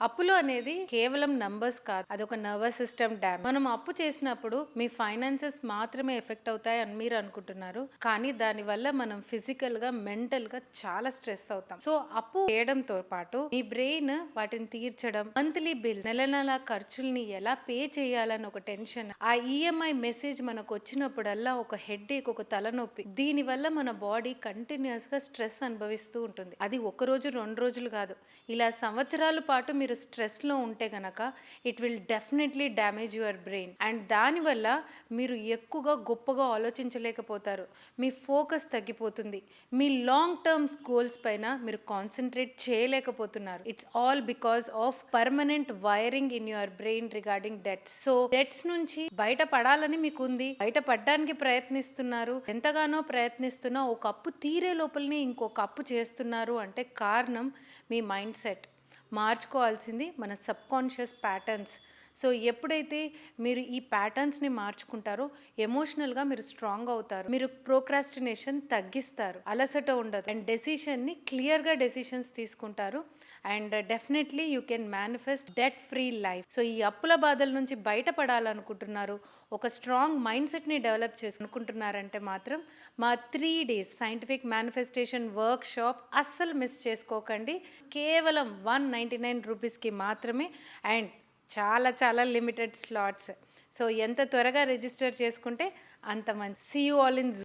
అప్పులు అనేది కేవలం నంబర్స్ కాదు, అదొక నర్వస్ సిస్టమ్ డ్యామ్. మనం అప్పు చేసినప్పుడు మీ ఫైనాన్సెస్ మాత్రమే ఎఫెక్ట్ అవుతాయి అని మీరు అనుకుంటున్నారు, కానీ దానివల్ల మనం ఫిజికల్ గా మెంటల్ గా చాలా స్ట్రెస్ అవుతాం. సో అప్పు చేయడంతో పాటు మీ బ్రెయిన్ వాటిని తీర్చడం, మంత్లీ బిల్, నెల నెల ఖర్చుల్ని ఎలా పే చేయాలని ఒక టెన్షన్, ఆ ఈఎంఐ మెసేజ్ మనకు వచ్చినప్పుడల్లా ఒక హెడ్ ఏక్, ఒక తలనొప్పి. దీనివల్ల మన బాడీ కంటిన్యూస్ గా స్ట్రెస్ అనుభవిస్తూ ఉంటుంది. అది ఒక రోజు 2 రోజులు కాదు, ఇలా సంవత్సరాల పాటు మీరు స్ట్రెస్లో ఉంటే గనక it will definitely damage your brain. And దానివల్ల మీరు ఎక్కువగా గొప్పగా ఆలోచించలేకపోతారు, మీ ఫోకస్ తగ్గిపోతుంది, మీ లాంగ్ టర్మ్స్ గోల్స్ పైన మీరు కాన్సన్ట్రేట్ చేయలేకపోతున్నారు. It's all because of permanent wiring in your brain regarding debts. So debts నుంచి బయటపడాలని మీకు ఉంది, బయటపడడానికి ప్రయత్నిస్తున్నారు, ఎంతగానో ప్రయత్నిస్తున్నా ఒక అప్పు తీరే లోపలనే ఇంకొక అప్పు చేస్తున్నారు అంటే కారణం మీ మైండ్ సెట్. మార్చుకోవాల్సింది మన సబ్కాన్షియస్ ప్యాటర్న్స్. సో ఎప్పుడైతే మీరు ఈ ప్యాటర్న్స్ని మార్చుకుంటారో ఎమోషనల్గా మీరు స్ట్రాంగ్ అవుతారు, మీరు ప్రోక్రాస్టినేషన్ తగ్గిస్తారు, అలసట ఉండదు, అండ్ డెసిషన్ని క్లియర్గా డెసిషన్స్ తీసుకుంటారు. And definitely you can manifest debt free life. So ఈ అప్పుల బాధల నుంచి బయటపడాలనుకుంటున్నారు, ఒక స్ట్రాంగ్ మైండ్ సెట్ని డెవలప్ చేసుకుంటున్నారంటే మాత్రం మా 3 days scientific manifestation work shop అస్సలు మిస్ చేసుకోకండి. కేవలం 199 రూపీస్కి మాత్రమే, అండ్ చాలా చాలా లిమిటెడ్ స్లాట్స్. సో ఎంత త్వరగా రిజిస్టర్ చేసుకుంటే అంత మంచి. See you all in